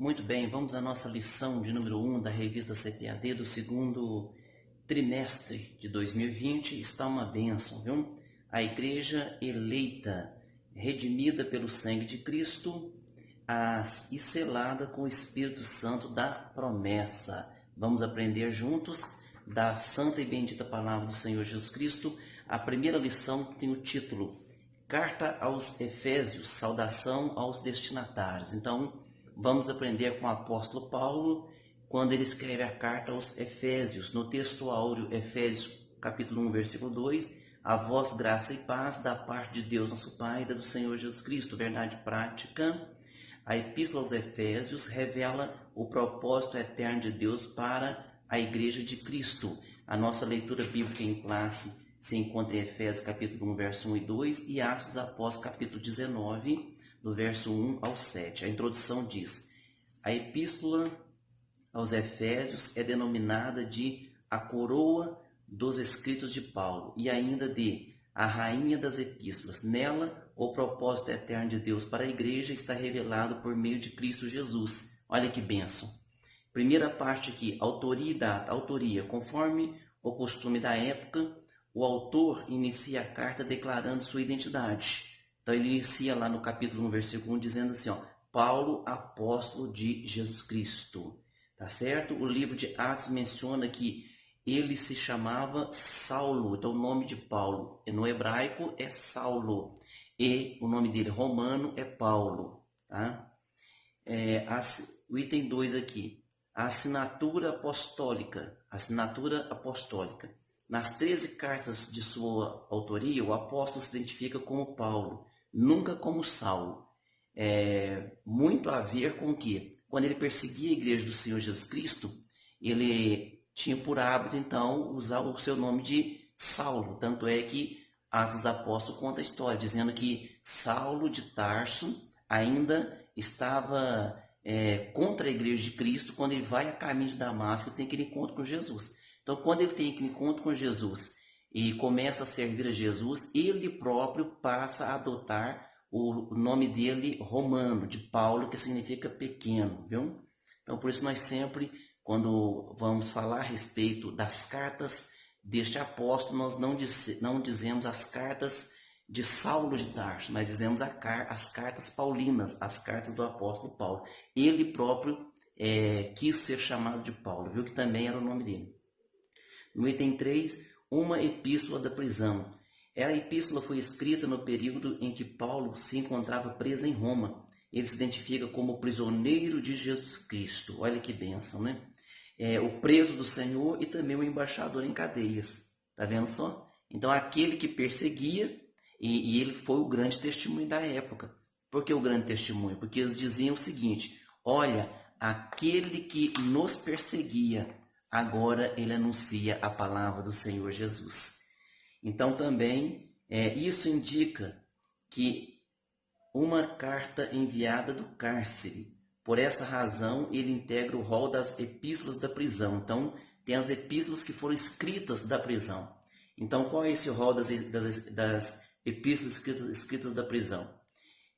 Muito bem, vamos à nossa lição de número 1 da revista CPAD do segundo trimestre de 2020. Está uma bênção, viu? A igreja eleita, redimida pelo sangue de Cristo e selada com o Espírito Santo da promessa. Vamos aprender juntos da santa e bendita palavra do Senhor Jesus Cristo. A primeira lição tem o título Carta aos Efésios, saudação aos destinatários. Então, vamos aprender com o apóstolo Paulo, quando ele escreve a carta aos Efésios, no texto áureo, Efésios capítulo 1, versículo 2, a vós graça e paz da parte de Deus nosso Pai e da do Senhor Jesus Cristo. Verdade prática, a epístola aos Efésios revela o propósito eterno de Deus para a igreja de Cristo. A nossa leitura bíblica em classe se encontra em Efésios capítulo 1, verso 1 e 2 e Atos dos Apóstolos capítulo 19, do verso 1 ao 7. A introdução diz: a epístola aos Efésios é denominada de a coroa dos escritos de Paulo e ainda de a rainha das epístolas. Nela, o propósito eterno de Deus para a igreja está revelado por meio de Cristo Jesus. Olha que bênção. Primeira parte aqui, autoria e data. Autoria, conforme o costume da época, o autor inicia a carta declarando sua identidade. Então ele inicia lá no capítulo 1, versículo 1, dizendo assim, Paulo, apóstolo de Jesus Cristo. Tá certo? O livro de Atos menciona que ele se chamava Saulo. Então o nome de Paulo no hebraico é Saulo. E o nome dele romano é Paulo. Tá? O item 2 aqui. A assinatura apostólica. Assinatura apostólica. Nas 13 cartas de sua autoria, o apóstolo se identifica como Paulo, nunca como Saulo. Muito a ver com o que? Quando ele perseguia a igreja do Senhor Jesus Cristo, ele tinha por hábito, então, usar o seu nome de Saulo. Tanto é que Atos dos Apóstolos conta a história, dizendo que Saulo de Tarso ainda estava contra a igreja de Cristo quando ele vai a caminho de Damasco e tem aquele encontro com Jesus. Então, quando ele tem aquele encontro com Jesus e começa a servir a Jesus, ele próprio passa a adotar o nome dele romano, de Paulo, que significa pequeno, viu? Então, por isso nós sempre, quando vamos falar a respeito das cartas deste apóstolo, nós não dizemos as cartas de Saulo de Tarso, mas dizemos as cartas paulinas, as cartas do apóstolo Paulo. Ele próprio quis ser chamado de Paulo, viu que também era o nome dele. No item 3, uma epístola da prisão. A epístola foi escrita no período em que Paulo se encontrava preso em Roma. Ele se identifica como prisioneiro de Jesus Cristo. Olha que bênção, né? O preso do Senhor e também o embaixador em cadeias. Tá vendo só? Então, aquele que perseguia, e ele foi o grande testemunho da época. Por que o grande testemunho? Porque eles diziam o seguinte, olha, aquele que nos perseguia, agora ele anuncia a palavra do Senhor Jesus. Então também isso indica que uma carta enviada do cárcere. Por essa razão ele integra o rol das epístolas da prisão. Então tem as epístolas que foram escritas da prisão. Então qual é esse rol das epístolas escritas da prisão?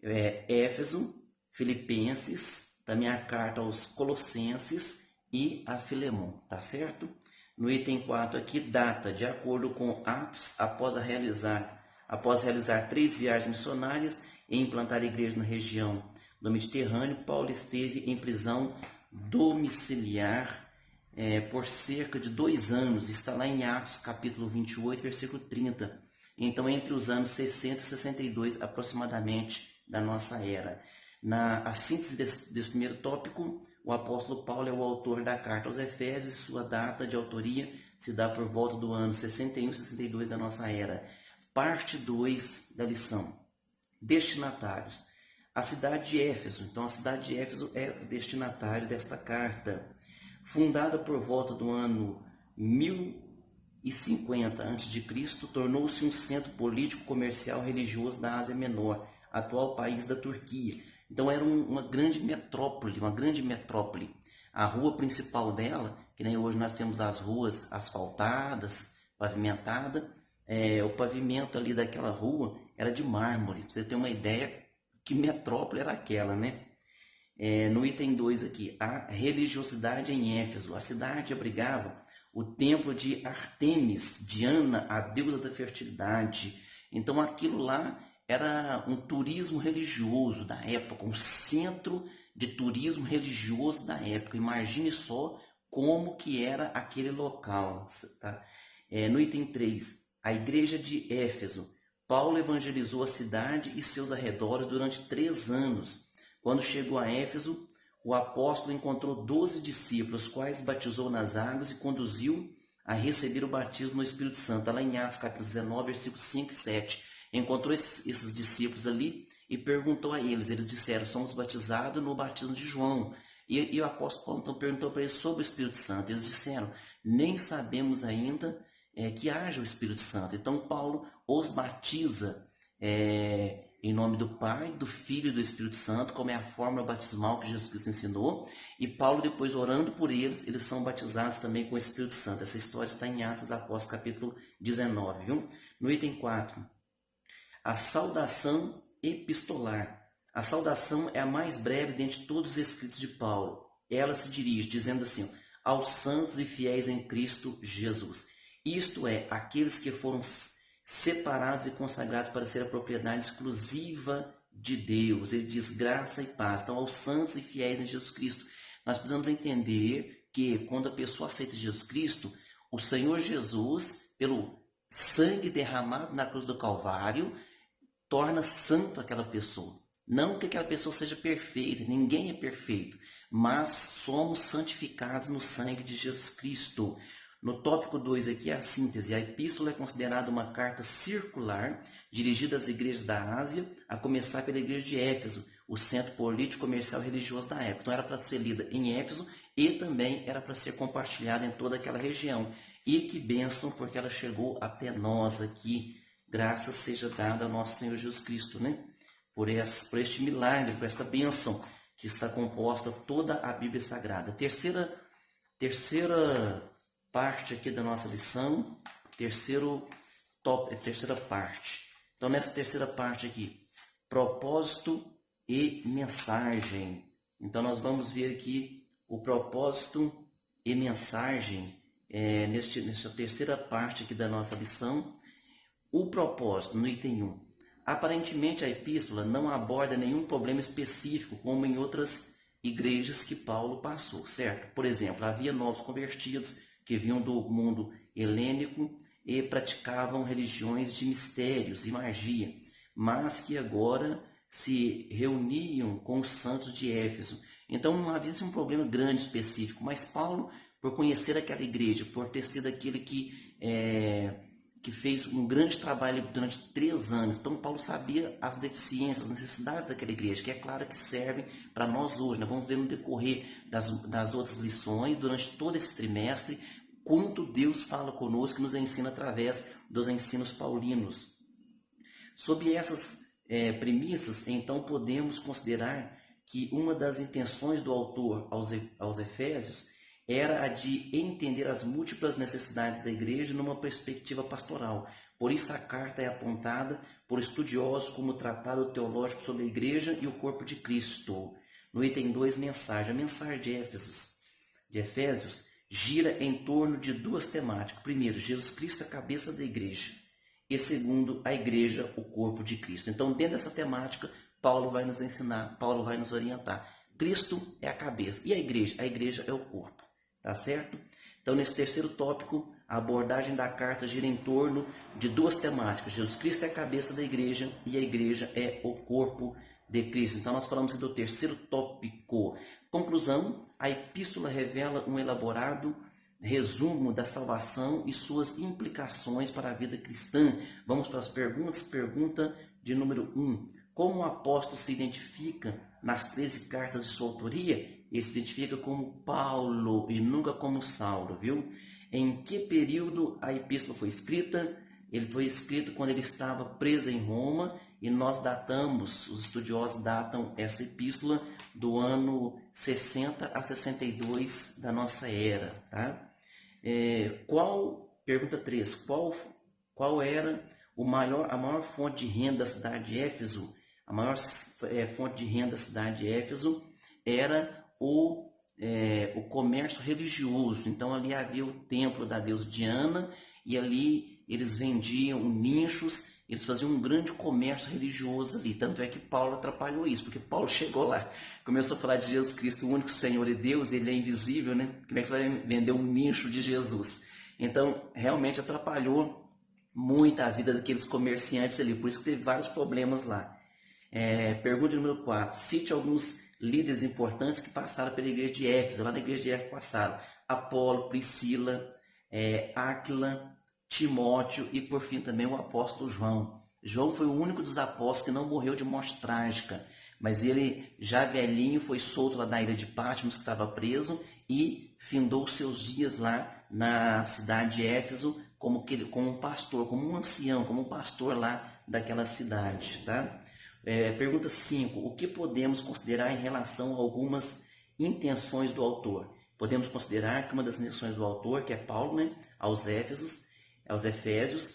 Éfeso, Filipenses, também a carta aos Colossenses e a Filemon, tá certo? No item 4 aqui, data, de acordo com Atos, após realizar 3 viagens missionárias e implantar igrejas na região do Mediterrâneo, Paulo esteve em prisão domiciliar por cerca de 2 anos. Está lá em Atos, capítulo 28, versículo 30. Então, entre os anos 60 e 62, aproximadamente, da nossa era. A síntese desse primeiro tópico, o apóstolo Paulo é o autor da carta aos Efésios e sua data de autoria se dá por volta do ano 61 e 62 da nossa era. Parte 2 da lição. Destinatários. A cidade de Éfeso. Então, a cidade de Éfeso é o destinatário desta carta. Fundada por volta do ano 1050 a.C., tornou-se um centro político, comercial e religioso da Ásia Menor, atual país da Turquia. Então era uma grande metrópole, uma grande metrópole. A rua principal dela, que nem hoje nós temos as ruas asfaltadas, pavimentadas, o pavimento ali daquela rua era de mármore. Pra você ter uma ideia que metrópole era aquela, né? No item 2 aqui, a religiosidade em Éfeso. A cidade abrigava o templo de Ártemis, Diana, a deusa da fertilidade. Então aquilo lá era um turismo religioso da época, um centro de turismo religioso da época. Imagine só como que era aquele local. Tá? No item 3, a igreja de Éfeso. Paulo evangelizou a cidade e seus arredores durante 3 anos. Quando chegou a Éfeso, o apóstolo encontrou 12 discípulos, quais batizou nas águas e conduziu a receber o batismo no Espírito Santo. Está lá em Atos capítulo 19, versículos 5 e 7. Encontrou esses discípulos ali e perguntou a eles. Eles disseram, somos batizados no batismo de João. E o apóstolo Paulo então perguntou para eles sobre o Espírito Santo. Eles disseram, nem sabemos ainda que haja o Espírito Santo. Então Paulo os batiza em nome do Pai, do Filho e do Espírito Santo, como é a fórmula batismal que Jesus Cristo ensinou. E Paulo, depois orando por eles, eles são batizados também com o Espírito Santo. Essa história está em Atos Apóstolos, capítulo 19. Viu? No item 4, a saudação epistolar. A saudação é a mais breve dentre todos os escritos de Paulo. Ela se dirige, dizendo assim, aos santos e fiéis em Cristo Jesus. Isto é, aqueles que foram separados e consagrados para ser a propriedade exclusiva de Deus. Ele diz graça e paz. Então, aos santos e fiéis em Jesus Cristo. Nós precisamos entender que quando a pessoa aceita Jesus Cristo, o Senhor Jesus, pelo sangue derramado na cruz do Calvário, torna santo aquela pessoa. Não que aquela pessoa seja perfeita, ninguém é perfeito, mas somos santificados no sangue de Jesus Cristo. No tópico 2 aqui é a síntese. A epístola é considerada uma carta circular dirigida às igrejas da Ásia, a começar pela igreja de Éfeso, o centro político, comercial e religioso da época. Então era para ser lida em Éfeso e também era para ser compartilhada em toda aquela região. E que bênção, porque ela chegou até nós aqui. Graças seja dada ao nosso Senhor Jesus Cristo, né? Por este milagre, por esta bênção que está composta toda a Bíblia Sagrada. Terceira parte aqui da nossa lição, terceira parte. Então, nessa terceira parte aqui, propósito e mensagem. Então, nós vamos ver aqui o propósito e mensagem nessa terceira parte aqui da nossa lição. O propósito, no item 1. Aparentemente, a epístola não aborda nenhum problema específico, como em outras igrejas que Paulo passou, certo? Por exemplo, havia novos convertidos que vinham do mundo helênico e praticavam religiões de mistérios e magia, mas que agora se reuniam com os santos de Éfeso. Então não havia um problema grande específico, mas Paulo, por conhecer aquela igreja, por ter sido aquele que fez um grande trabalho durante 3 anos. Então Paulo sabia as deficiências, as necessidades daquela igreja, que é claro que servem para nós hoje. Nós vamos ver no decorrer das outras lições, durante todo esse trimestre, quanto Deus fala conosco e nos ensina através dos ensinos paulinos. Sob essas premissas, então podemos considerar que uma das intenções do autor aos Efésios era a de entender as múltiplas necessidades da igreja numa perspectiva pastoral. Por isso a carta é apontada por estudiosos como tratado teológico sobre a igreja e o corpo de Cristo. No item 2, mensagem. A mensagem de Efésios gira em torno de 2 temáticas. Primeiro, Jesus Cristo, a cabeça da igreja. E segundo, a igreja, o corpo de Cristo. Então, dentro dessa temática, Paulo vai nos ensinar, Paulo vai nos orientar. Cristo é a cabeça. E a igreja? A igreja é o corpo. Tá certo? Então, nesse terceiro tópico, a abordagem da carta gira em torno de 2 temáticas. Jesus Cristo é a cabeça da igreja e a igreja é o corpo de Cristo. Então, nós falamos do terceiro tópico. Conclusão, a epístola revela um elaborado resumo da salvação e suas implicações para a vida cristã. Vamos para as perguntas. Pergunta de número 1. Como o apóstolo se identifica nas 13 cartas de sua autoria? Ele se identifica como Paulo e nunca como Saulo, viu? Em que período a epístola foi escrita? Ele foi escrito quando ele estava preso em Roma e nós datamos, os estudiosos datam essa epístola do ano 60 a 62 da nossa era. Tá? Pergunta 3, qual era a maior fonte de renda da cidade de Éfeso? A maior fonte de renda da cidade de Éfeso era o comércio religioso. Então ali havia o templo da deusa Diana e ali eles vendiam nichos, eles faziam um grande comércio religioso ali. Tanto é que Paulo atrapalhou isso, porque Paulo chegou lá, começou a falar de Jesus Cristo, o único Senhor e Deus, ele é invisível, né? Como é que você vai vender um nicho de Jesus? Então realmente atrapalhou muito a vida daqueles comerciantes ali, por isso que teve vários problemas lá. Pergunta número 4. Cite alguns líderes importantes que passaram pela igreja de Éfeso. Lá na igreja de Éfeso passaram Apolo, Priscila, Áquila, Timóteo e por fim também o apóstolo João. João foi o único dos apóstolos que não morreu de morte trágica, mas ele já velhinho foi solto lá na ilha de Patmos, que estava preso, e findou seus dias lá na cidade de Éfeso como um pastor, como um ancião, como um pastor lá daquela cidade. Tá? Pergunta 5. O que podemos considerar em relação a algumas intenções do autor? Podemos considerar que uma das intenções do autor, que é Paulo, né, aos Efésios,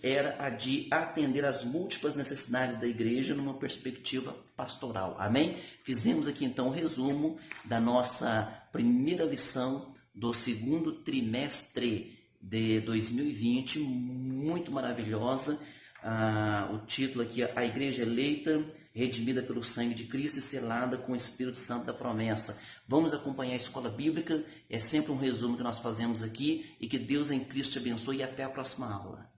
era a de atender às múltiplas necessidades da igreja numa perspectiva pastoral. Amém? Fizemos aqui então um resumo da nossa primeira lição do segundo trimestre de 2020, muito maravilhosa. O título aqui, a igreja eleita, redimida pelo sangue de Cristo e selada com o Espírito Santo da promessa. Vamos acompanhar a escola bíblica, é sempre um resumo que nós fazemos aqui, e que Deus em Cristo te abençoe e até a próxima aula.